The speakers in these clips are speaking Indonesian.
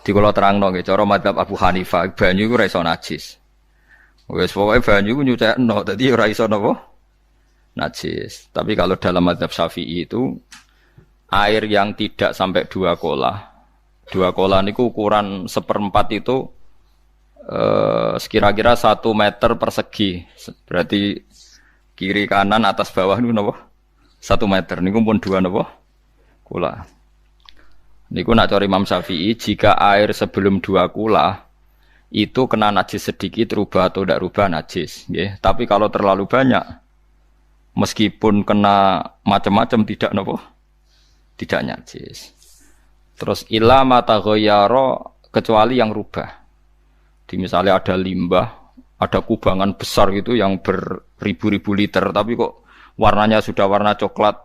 Di kula terangno nggih cara madzhab Abu Hanifah banyu iku ora iso najis. Wis pokoke banyu iku nyucekno dadi ora iso napa? Najis. Tapi kalau dalam madzhab Syafi'i itu air yang tidak sampai 2 kolah. 2 kolah niku ukuran 1/4 itu sekira-kira 1 meter persegi. Berarti kiri kanan atas bawah niku napa? 1 meter niku pun 2 napa? Kolah. Niku nak cari Imam Syafi'i, jika air sebelum 2 kula itu kena najis sedikit, rubah atau tidak rubah najis. Ya. Tapi kalau terlalu banyak, meskipun kena macam-macam tidak nopo, tidak najis. Terus ila mata ghoyaro kecuali yang rubah. Di misalnya ada limbah, ada kubangan besar gitu yang beribu-ribu liter, tapi kok warnanya sudah warna coklat,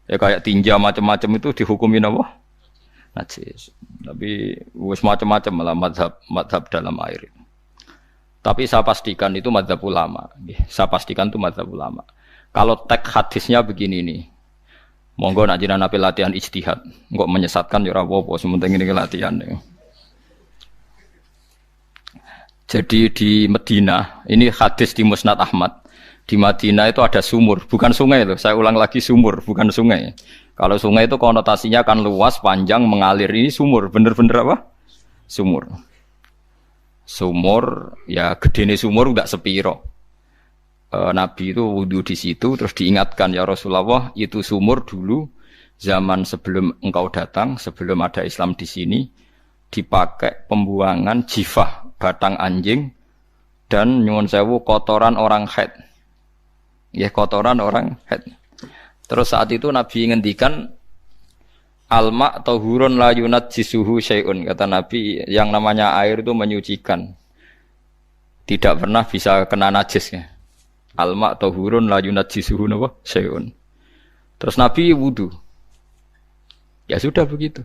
ya kayak tinja macam-macam itu dihukumi nopo? Najis. Tapi wis macam-macam malah mazhab dalam air. Tapi saya pastikan itu mazhab ulama. Saya pastikan itu mazhab ulama. Kalau teks hadisnya begini nih. Monggo nak jenengan ape latihan ijtihad. Engko menyesatkan ya ora apa-apa, sementing ini latihan. Jadi di Madinah, ini hadis di Musnad Ahmad. Di Madinah itu ada sumur, bukan sungai loh. Saya ulang lagi sumur, bukan sungai. Kalau sungai itu konotasinya kan luas, panjang, mengalir. Ini sumur, bener-bener apa? Sumur. Sumur, ya gedene sumur enggak sepiro. Nabi itu wudu di situ, terus diingatkan, ya Rasulullah, itu sumur dulu, zaman sebelum engkau datang, sebelum ada Islam di sini, dipakai pembuangan jifah, batang anjing, dan nyuwun sewu kotoran orang haid. Ya kotoran orang haid. Terus saat itu Nabi ngendikan alma tahurun la yunajjisuhu syai'un, kata Nabi, yang namanya air itu menyucikan, tidak pernah bisa kena najisnya. Alma tahurun la yunajjisuhu syai'un. Terus Nabi wudu. Ya sudah begitu.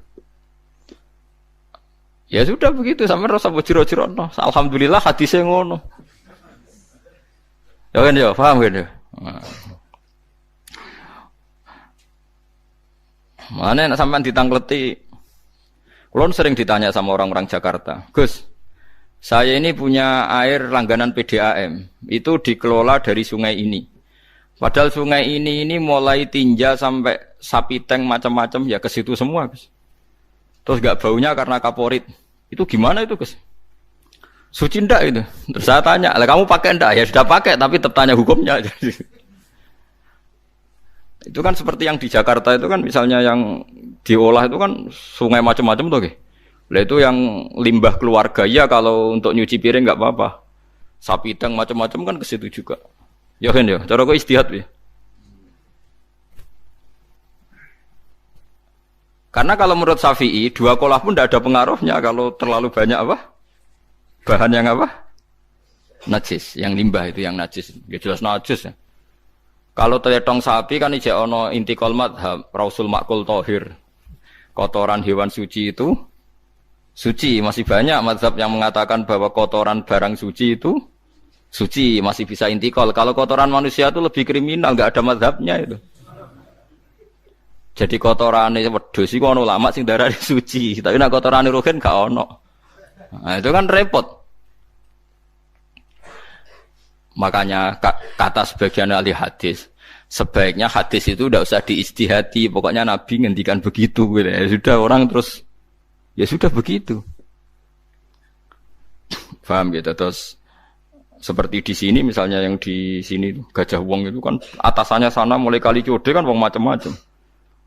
Ya sudah begitu, sampai rasa bojiro-jiro no. Alhamdulillah hadisnya ngono. Ya kan ya, paham kan ya? Mana sampean ditangkleti. Kulon sering ditanya sama orang-orang Jakarta, Gus, saya ini punya air langganan PDAM, itu dikelola dari sungai ini. Padahal sungai ini mulai tinja sampai sapi tank macam-macam ya ke situ semua, Gus. Terus gak baunya karena kaporit. Itu gimana itu, Gus? Suci ndak itu? Terus saya tanya, lah kamu pakai ndak? Ya sudah pakai, tapi tetap tanya hukumnya. Itu kan seperti yang di Jakarta itu kan, misalnya yang diolah itu kan sungai macam-macam tuh, lah itu yang limbah keluarga ya, kalau untuk nyuci piring nggak apa-apa. Sapi tank macam-macam kan ke situ juga. Ya kan ya, cara kok istihad ya. Karena kalau menurut Syafi'i 2 kolah pun tidak ada pengaruhnya kalau terlalu banyak apa? Bahan yang apa? Najis, yang limbah itu yang najis. Ya jelas najis ya. Kalau teletong sapi kan ijek ono intikal madhab, rausul makul tohir. Kotoran hewan suci itu suci. Masih banyak madhab yang mengatakan bahwa kotoran barang suci itu suci, masih bisa intikal. Kalau kotoran manusia itu lebih kriminal, nggak ada madhabnya itu. Jadi kotorane wedhus iku ono ulama sing darani suci, tapi nek kotorane rohen gak ono. Nah, itu kan repot. Makanya kata sebagian ahli hadis, sebaiknya hadis itu tidak usah diistihati, pokoknya Nabi ngendikan begitu gitu. Ya sudah orang terus ya sudah begitu. Paham gitu. Terus seperti di sini misalnya, yang di sini Gajah Wong itu kan atasannya sana mulai kali Code kan wong macam-macam.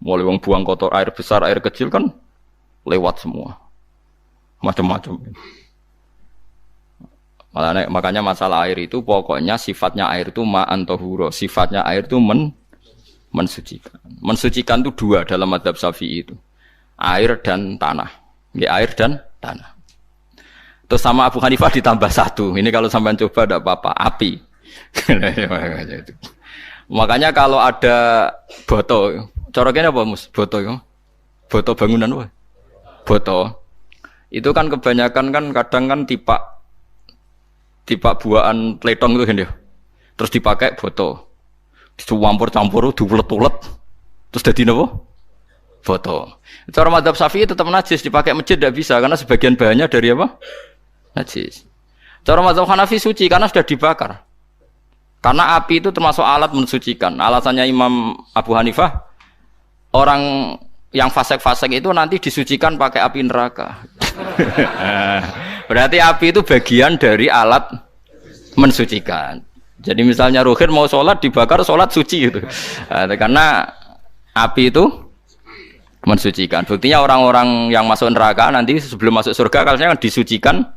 Mulai wong buang kotor, air besar, air kecil kan lewat semua. Macam-macam. Makanya masalah air itu pokoknya sifatnya air itu ma'an tahura, sifatnya air itu mensucikan. Mensucikan itu 2 dalam mazhab Syafi'i itu. Air dan tanah. Ya, air dan tanah. Terus sama Abu Hanifah ditambah 1. Ini kalau sampean coba tidak apa-apa, api. Makanya kalau ada boto, coroknya apa Mus? Boto ya. Boto bangunan apa? Boto. Itu kan kebanyakan kan kadang kan tipak buahan pletong itu kan ya. Terus dipakai boto. Dicampur-campur, diulet-ulet. Terus dadi napa? foto. Cara madzhab Syafi'i tetap najis, dipakai masjid tidak bisa karena sebagian bahannya dari apa? Najis. Cara madzhab Hanafi suci karena sudah dibakar. Karena api itu termasuk alat mensucikan. Alasannya Imam Abu Hanifah, orang yang fasik-fasik itu nanti disucikan pakai api neraka. Berarti api itu bagian dari alat mensucikan. Jadi misalnya Ruhin mau sholat dibakar, sholat suci itu. Karena api itu mensucikan. Buktinya orang-orang yang masuk neraka nanti sebelum masuk surga kalau disucikan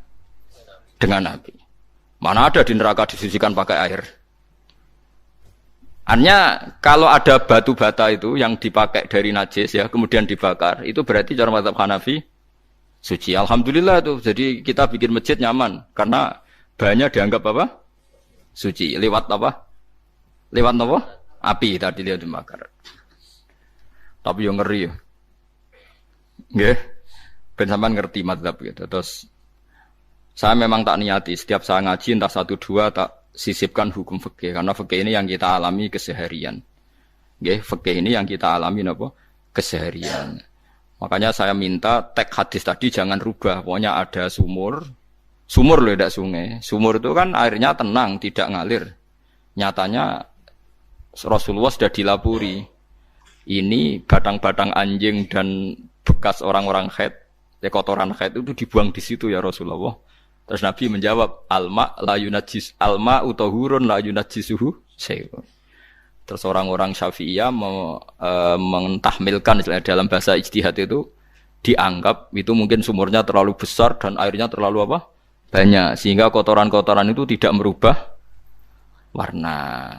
dengan api. Mana ada di neraka disucikan pakai air? Artinya kalau ada batu bata itu yang dipakai dari najis ya kemudian dibakar itu berarti cara mazhab Hanafi suci. Alhamdulillah tuh. Jadi kita bikin masjid nyaman karena bahannya dianggap apa? Suci. Lewat apa? Lewat apa? Api tadi dia dibakar. Tapi yang ngeri ya. Nggih. Ben sampean ngerti mazhab gitu. Terus saya memang tak niati setiap saya ngaji entah 1-2 tak sisipkan hukum fikih karena fikih ini yang kita alami keseharian. Nggih, fikih ini yang kita alami napa? Keseharian. Makanya saya minta teks hadis tadi jangan rubah. Pokoknya ada sumur. Sumur loh, tidak sungai. Sumur itu kan airnya tenang, tidak ngalir. Nyatanya Rasulullah sudah dilapuri. Ini batang-batang anjing dan bekas orang-orang haid, kotoran haid itu dibuang di situ ya Rasulullah. Terus Nabi menjawab, alma utahurun la yunajjisuhu syai'un. Terus orang-orang Syafi'iyah mentahmilkan dalam bahasa ijtihad itu dianggap itu mungkin sumurnya terlalu besar dan airnya terlalu apa? Banyak sehingga kotoran-kotoran itu tidak merubah warna.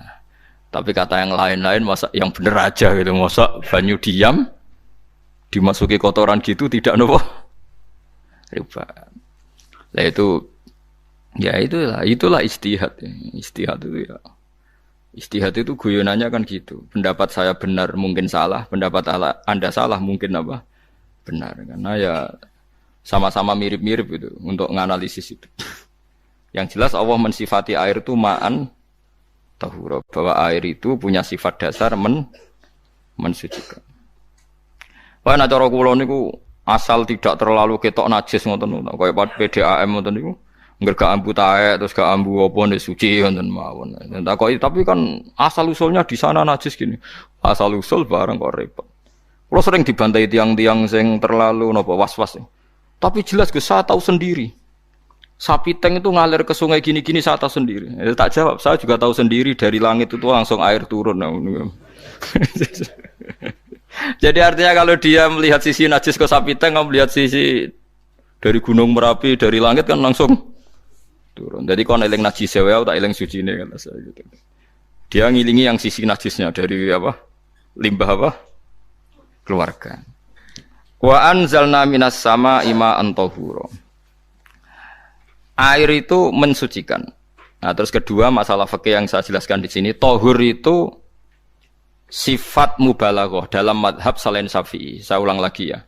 Tapi kata yang lain-lain masa yang bener aja gitu, masa banyu diam dimasuki kotoran gitu tidak nopo rubah. Nah itu ya itulah ijtihad. Ijtihad itu ya. Ijtihad itu guyonannya kan gitu. Pendapat saya benar mungkin salah, pendapat Anda salah mungkin apa? Benar. Karena ya sama-sama mirip-mirip itu untuk menganalisis itu. Yang jelas Allah mensifati air itu ma'an tahura, bahwa air itu punya sifat dasar mensucikan. Wah nek cara kula niku asal tidak terlalu ketok najis ngoten niku. Kaya PDAM ngoten niku. Engger gak ambu taek terus gak ambu apa nek suci ngoten mawon. Tapi kan asal usulnya di sana najis gini. Asal usul barang kok repot. Kula sering dibantai tiang-tiang sing terlalu napa was-was. Tapi jelas Gus saya tahu sendiri. Sapi teng itu ngalir ke sungai gini-gini saya tahu sendiri. Tak jawab, saya juga tahu sendiri dari langit itu langsung air turun. Jadi artinya kalau dia melihat sisi najis ke sapi teng, kamu melihat sisi dari gunung Merapi, dari langit kan langsung turun. Jadi kalau eling najis saya tak eling suci ini kan saya gitu. Dia ngilingi yang sisi najisnya dari apa? Limbah apa? Keluarga. Wa anzalna minas sama ima'an tahura. Air itu mensucikan. Nah, terus kedua masalah fikih yang saya jelaskan di sini, tahur itu sifat mubalaghah dalam madhab selain Syafi'i. Saya ulang lagi ya.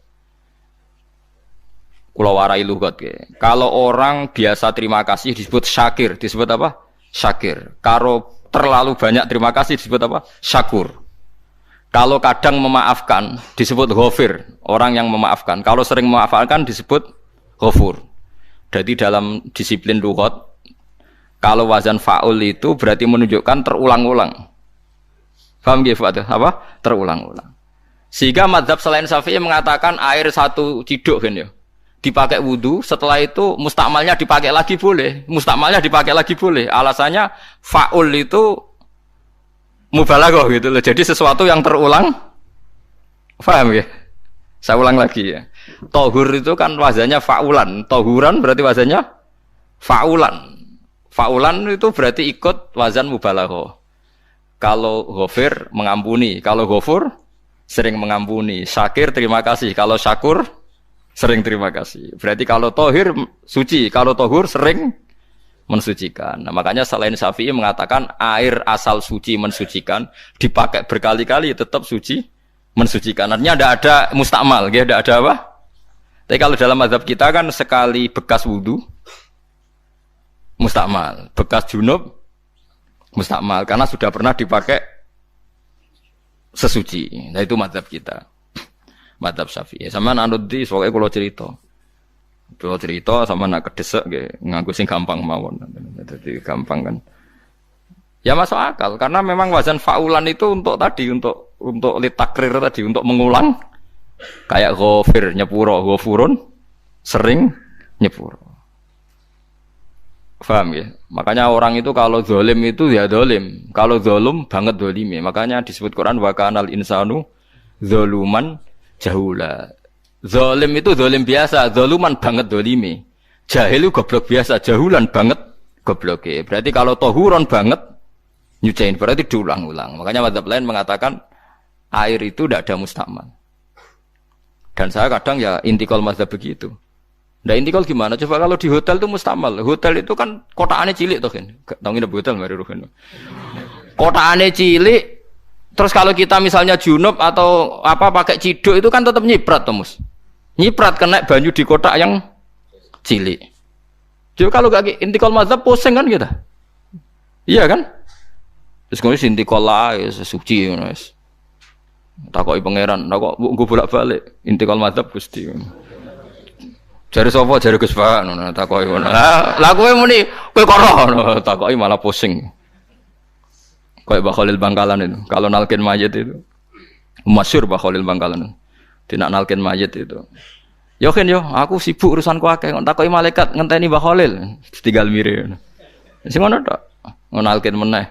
Kula warai lugat ke. Kalau orang biasa terima kasih disebut syakir, disebut apa? Syakir. Kalau terlalu banyak terima kasih disebut apa? Syakur. Kalau kadang memaafkan disebut ghafir, orang yang memaafkan. Kalau sering memaafkan disebut ghafur. Jadi dalam disiplin lughat kalau wazan fa'ul itu berarti menunjukkan terulang-ulang. Paham nggih Pak? Apa? Terulang-ulang. Sehingga mazhab selain Syafi'i mengatakan air satu ciduk kan ya. Dipakai wudu, setelah itu mustakmalnya dipakai lagi boleh. Mustakmalnya dipakai lagi boleh. Alasannya fa'ul itu mubalaghah gitu loh. Jadi sesuatu yang terulang. Paham ya? Saya ulang lagi ya. Tahur itu kan wazannya fa'ulan. Tahuran berarti wazannya fa'ulan. Fa'ulan itu berarti ikut wazan mubalaghah. Kalau ghafir mengampuni, kalau ghafur sering mengampuni. Syakir terima kasih, kalau syakur sering terima kasih. Berarti kalau tahir suci, kalau tahur sering mensucikan. Nah, makanya selain Syafi'i mengatakan air asal suci mensucikan, dipakai berkali-kali tetap suci mensucikan. Artinya tidak ada mustakmal, tidak ada apa? Tapi kalau dalam mazhab kita kan sekali bekas wudu mustakmal, bekas junub mustakmal karena sudah pernah dipakai sesuci. Nah itu mazhab kita. Madzhab Syafi'i. Sama anut di soalnya kalau cerita. Kalau cerita sama nak kedesek nggih nganggo sing gampang mawon. Jadi gampang kan. Ya masuk akal karena memang wazan faulan itu untuk tadi untuk litakrir tadi untuk mengulang kayak ghafir nyepuro ghafurun sering nyepuro. Paham ya? Makanya orang itu kalau zalim itu ya zalim, kalau zalum banget zalime. Makanya disebut Quran wa kanal insanu zaluman jahula. Zalim itu zalim biasa, zaluman banget zalime. Jahil itu goblok biasa, jahulan banget gobloke. Berarti kalau tohuron banget nyuciin berarti diulang-ulang. Makanya mazhab lain mengatakan air itu tidak ada mustamal. Dan saya kadang ya intikal mazhab begitu. Nah intikal gimana? Coba kalau di hotel itu mustamal. Hotel itu kan kotaannya cilik tuh kan. Tahu nggak hotel mari ruhen. Kotaannya cilik. Terus kalau kita misalnya junub atau apa pakai ciduk itu kan tetap nyiprat Tomus. Nyiprat kena banyu di kotak yang cilik. Jadi kalau gak intikal mazhab pusing kan kita. Iya kan? Terus kemudian intikal lah suci guys. Takoki pangeran, takok gue bolak-balik intikal mazhab Gusti. Jare sapa jare Gus Pak ngono takoki ngono. Lah kowe muni kowe karo takoki malah pusing. Kayak Mbah Khalil Bangkalan itu. Kalau nalkin mayit itu masyhur Mbah Khalil Bangkalan. Tidak nalkin mayit itu. Yo kan yo, aku sibuk urusanku akeh. Takoki malaikat ngenteni Mbah Khalil, tinggal mire. Sing ngono tok. Ngonalkin meneh.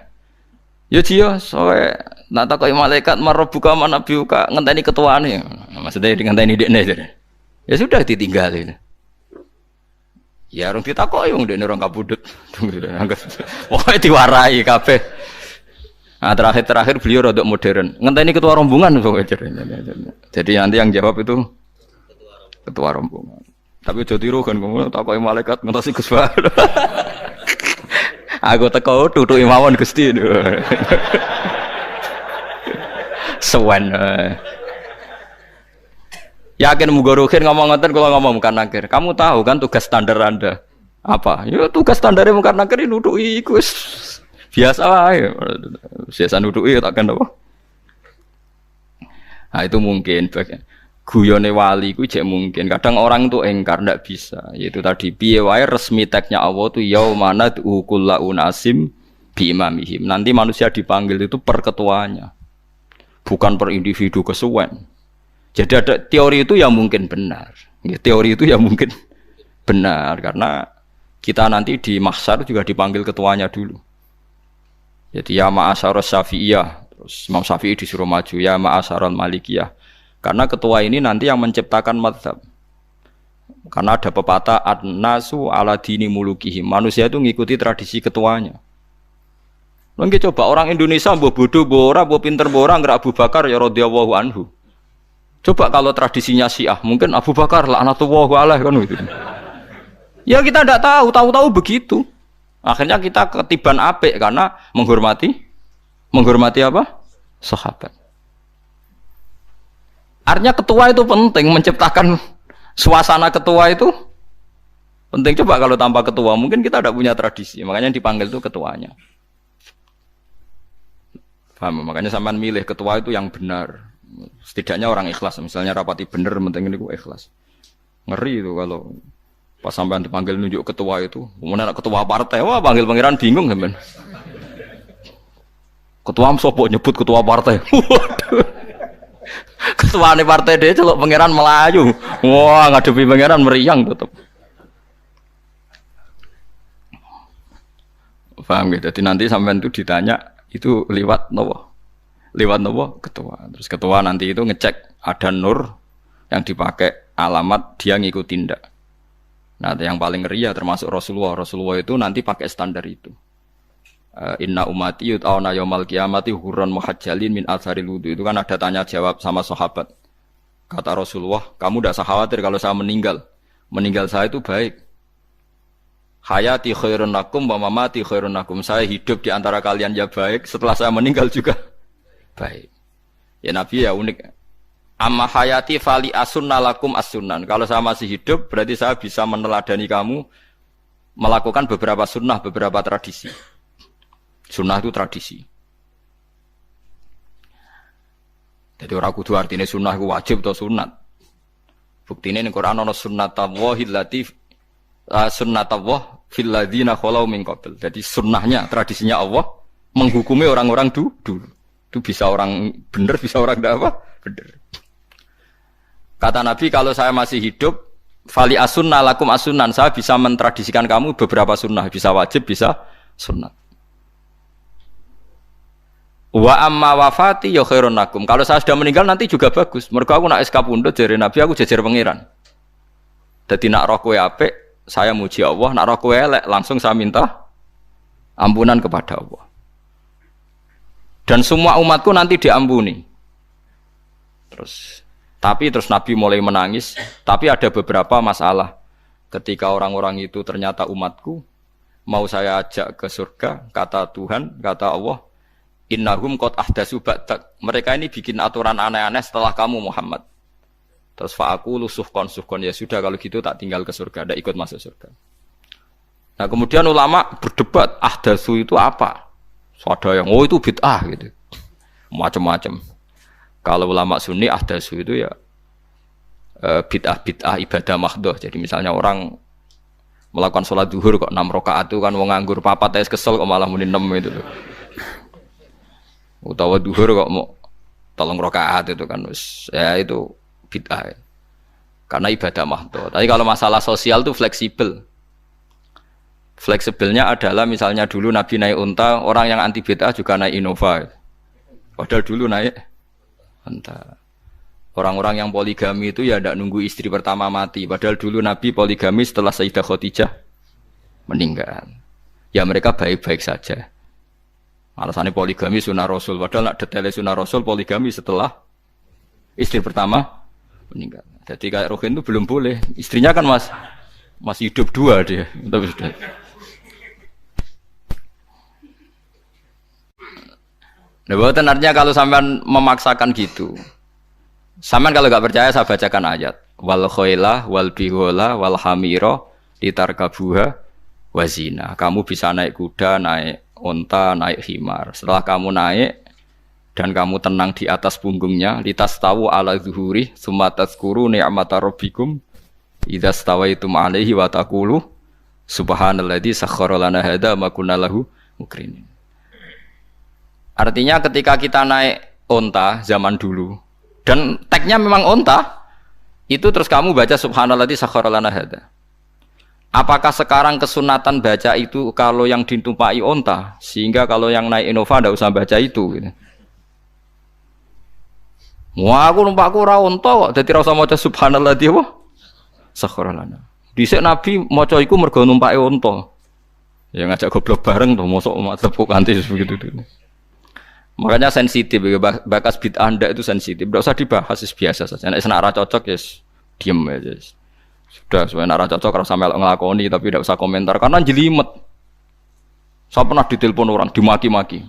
Yo jiyo, soe nak takoki malaikat marbuka manabiuka ngenteni ketuane. Maksudnya ngenteni dekne. Ya sudah ditinggalin. Ya orang ditakoki wong dekne orang kabudut. Pokoke diwarai kabeh. Nah, terakhir beliau rodok modern. Ngenteni ketua rombongan pokoknya. Jadi nanti yang jawab itu ketua rombongan. Tapi aja tiru kan kamu takoki malaikat ngentosi Gus Pak. Aku teko tutuki mawon Gusti. Sewen. Yakin muga ruhin ngomong ngoten kula ngomong Mungkar Nakir. Kamu tahu kan tugas standar Anda apa? Ya tugas standare Mungkar Nakir nutuki iku biasa wae. Biasa nutuki tak kan apa? Nah itu mungkin bagian guyone wali ku jek mungkin. Kadang orang itu engkar ndak bisa. Yaitu tadi piye wae resmi teksnya Allah tu yaumana kullu unasim bi imamihim. Nanti manusia dipanggil itu per ketuanya. Bukan per individu kesuwen. Jadi ada teori itu yang mungkin benar. Ya, teori itu yang mungkin benar karena kita nanti di mahsyar juga dipanggil ketuanya dulu. Jadi ya ma'asyarus Syafi'iyah, terus Imam Syafi'i disuruh maju ya ma'asyarul Malikiyah. Karena ketua ini nanti yang menciptakan mazhab. Karena ada pepatah an-nasu ala dini mulukihim. Manusia itu ngikuti tradisi ketuanya. Lagi coba orang Indonesia mbok bodoh mbok ora, mbok pinter mbok ora ngger Abu Bakar ya radhiyallahu anhu. Coba kalau tradisinya Syiah, mungkin Abu Bakar laknatullah alaihi kan gitu. Ya kita tidak tahu begitu. Akhirnya kita ketiban apik karena menghormati apa? Sahabat. Artinya ketua itu penting, menciptakan suasana ketua itu penting. Coba kalau tanpa ketua, mungkin kita tidak punya tradisi. Makanya yang dipanggil itu ketuanya. Paham? Makanya sampean milih ketua itu yang benar. Setidaknya orang ikhlas. Misalnya rapati benar, penting ini ikhlas. Ngeri itu kalau pas sampean dipanggil nunjuk ketua itu. Kemudian ketua partai, wah panggil pangeran bingung sampean. Ketua sopo nyebut ketua partai. Ketuane partai dia celuk pangeran Melayu. Wah, ngadepi pangeran meriang tetep. Paham gitu. Jadi nanti sampean itu ditanya itu lewat nopo? Lewat nopo? Ketua. Terus ketua nanti itu ngecek ada nur yang dipakai alamat dia ngikutin ndak. Nah, yang paling ngeri ya termasuk Rasulullah. Rasulullah itu nanti pakai standar itu. Inna umati yut'auna yaumal qiyamati hurran muhajjalin min atharil wudu. Itu kan ada tanya jawab sama sahabat. Kata Rasulullah, kamu tidak usah khawatir kalau saya meninggal. Meninggal saya itu baik. Hayati khairun lakum wa mamati khairun lakum. Saya hidup di antara kalian ya baik, setelah saya meninggal juga baik. Ya Nabi ya unik. Amma hayati fali asunna lakum as-sunan. Kalau saya masih hidup berarti saya bisa meneladani kamu melakukan beberapa sunnah, beberapa tradisi. Sunnah itu tradisi. Jadi ora kudu artine sunnah iku wajib atau sunat. Buktine ning Quran ana sunnatallahi allati sunnatullah fil ladzina khalau min qabl. Jadi sunnahnya, tradisinya Allah menghukumi orang-orang dulu. Itu bisa orang benar, bisa orang tidak apa? Benar. Kata Nabi, kalau saya masih hidup, fali asunna lakum asunan, saya bisa mentradisikan kamu beberapa sunnah, bisa wajib, bisa sunnah. Wa amma wafati ya khairun lakum. Kalau saya sudah meninggal nanti juga bagus. Mergo aku nak SK pundhut jare Nabi, aku jejer pangeran. Dadi nak roh kowe apik, saya muji Allah, nak roh kowe elek, langsung saya minta ampunan kepada Allah. Dan semua umatku nanti diampuni. Terus Nabi mulai menangis. Tapi ada beberapa masalah. Ketika orang-orang itu ternyata umatku, mau saya ajak ke surga, kata Tuhan, kata Allah, innahum qad ahdatsu ba'dak. Mereka ini bikin aturan aneh-aneh setelah kamu Muhammad. Terus fa'aqulu suhqan, ya sudah kalau gitu tak tinggal ke surga, tidak ikut masuk surga. Nah kemudian ulama berdebat, ahdatsu itu apa? Ada yang itu bid'ah gitu. Macam-macam. Kalau ulama sunni ahdatsu itu ya bid'ah ibadah mahdhah. Jadi misalnya orang melakukan sholat zuhur kok 6 rakaat itu kan wong nganggur papat kesel kok malah muni 6 itu. Utawa zuhur kok mau 3 rakaat itu kan ya itu bid'ah. Karena ibadah mahdhah. Tapi kalau masalah sosial itu fleksibel. Fleksibelnya adalah misalnya dulu Nabi naik unta, orang yang anti bid'ah juga naik Innova. Padahal dulu naik unta. Orang-orang yang poligami itu ya tidak nunggu istri pertama mati. Padahal dulu Nabi poligami setelah Sayyidah Khadijah meninggal. Ya mereka baik-baik saja. Alasannya poligami sunnah Rasul. Padahal nak detailnya sunnah Rasul poligami setelah istri pertama meninggal. Jadi kayak Ruhin itu belum boleh. Istrinya kan masih hidup 2 dia. Tapi sudah. Nah, bahkan artinya kalau sampean memaksakan gitu, sampean kalau nggak percaya saya bacakan ayat. Wal khailah wal bighola wal hamira litarkabuha wazina. Kamu bisa naik kuda, naik unta, naik himar. Setelah kamu naik dan kamu tenang di atas punggungnya, litastawu ala zuhuri, summa tazkuru ni'mata rabbikum idza stawaitum alaihi wa taqulu subhanalladzi sakhkhara lana hadza ma kunna lahu mukrinin. Artinya ketika kita naik unta zaman dulu dan tagnya memang unta, itu terus kamu baca subhanalladzi sakhkhara lana hadza. Apakah sekarang kesunatan baca itu kalau yang ditumpai unta, sehingga kalau yang naik Innova tidak usah baca itu gitu. Wah, aku numpakku ora unta kok, dadi ora usah maca subhanalladzi apa? Sakhkhara lana. Dhisik Nabi maca iku mergo numpake unta. Ya ngajak goblok bareng to, mosok tepuk kanthi begitu itu. Makanya sensitif, bakas bid'ah ndak itu sensitif. Tidak usah dibahas, biasa saja. Nek senak ra cocok ya diem aja. Sudah, sebenarnya ra cocok ora sampe nglakoni tapi tidak usah komentar karena jelimet. Saya pernah ditelepon orang, dimaki-maki.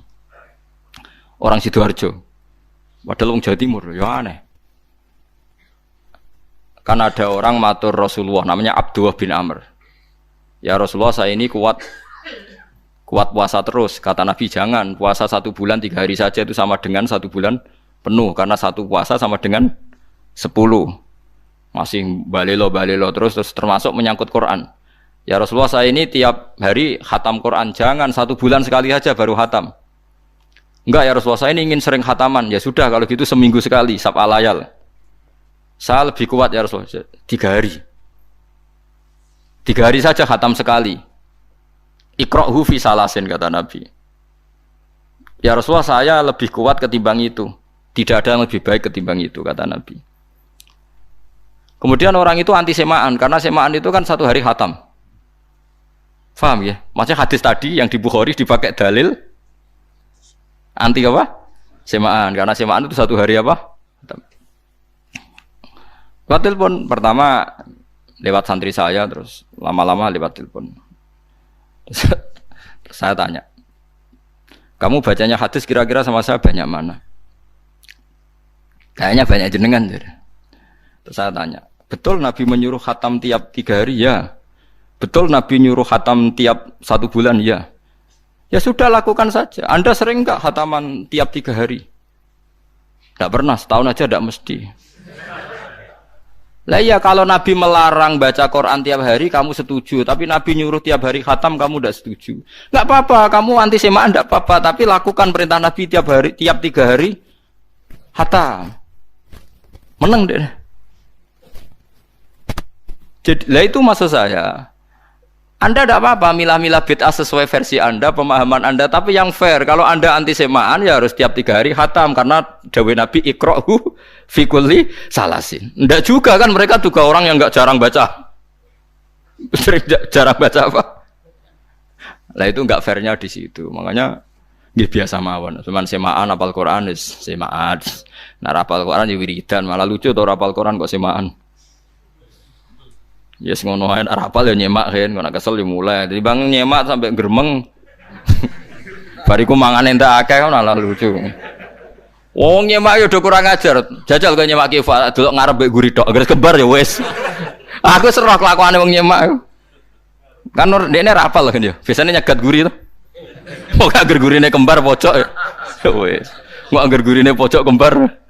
Orang Sidoarjo. Padahal wong Jawa Timur, ya aneh. Kan ada orang matur Rasulullah namanya Abdullah bin Amr. Ya Rasulullah, saya ini kuat puasa terus, kata Nabi jangan puasa 1 bulan 3 hari saja itu sama dengan 1 bulan penuh karena 1 puasa sama dengan 10 masih balelo terus termasuk menyangkut Quran. Ya Rasulullah, saya ini tiap hari khatam Quran, jangan 1 bulan sekali saja baru khatam. Enggak ya Rasulullah, saya ini ingin sering khataman. Ya sudah kalau gitu seminggu sekali sab'al layal. Saya lebih kuat ya Rasulullah, 3 hari 3 hari saja khatam sekali. Iqra'hu fi salasin, kata Nabi. Ya Rasulullah, saya lebih kuat ketimbang itu. Tidak ada yang lebih baik ketimbang itu, kata Nabi. Kemudian orang itu anti semaan, karena semaan itu kan 1 hari khatam. Faham ya? Maksudnya hadis tadi yang di Bukhari dipakai dalil anti apa? Semaan, karena semaan itu 1 hari apa? Khatam. Lewat telepon, pertama lewat santri saya, terus lama-lama lewat telepon. Terus saya tanya, kamu bacanya hadis kira-kira sama saya banyak mana? Kayaknya banyak jenengan. Terus saya tanya, betul Nabi menyuruh khatam tiap 3 hari? Ya. Betul Nabi nyuruh khatam tiap 1 bulan? Ya. Ya sudah, lakukan saja. Anda sering enggak khataman tiap 3 hari? Tidak pernah, setahun aja tidak mesti. Lah iya kalau Nabi melarang baca Quran tiap hari kamu setuju, tapi Nabi nyuruh tiap hari khatam kamu tidak setuju. Enggak apa-apa, kamu anti semaan enggak apa-apa, tapi lakukan perintah Nabi tiap hari, tiap 3 hari khatam. Menang deh. Jadi, lah itu maksud saya. Anda tidak apa-apa milah-milah bid'ah sesuai versi Anda, pemahaman Anda, tapi yang fair. Kalau Anda anti semaan ya harus tiap 3 hari khatam karena dawuh Nabi iqra'hu fi kulli salasin. Enggak juga kan mereka juga orang yang enggak jarang baca. Jarang baca apa? Lah itu enggak fairnya di situ. Makanya nggih biasa mawon. Cuman semaan apal Quran wis semaan. Nah apal Quran ya wiridan, malah lucu to apal Quran kok semaan. Yes ngono ae rapal ya nyemak kan, kok kesel ya mulai. Jadi bang nyemak sampai geremeng. Bariku mangan entek akeh kan malah lucu. Wong nyemak yo udah kurang ajar. Jajal kok nyemak ki delok ngarep mbek guri tok, gres kembar ya wis. Aku serah kelakuane wong nyemak. Kan dekne rapal kan ya. Biasane nyegat guri to. Kok agar gurine kembar pojok ya. Wis. Kok agar gurine pojok kembar.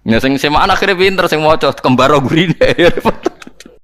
Ya sing semaan akhire pinter sing maca kembar gurine.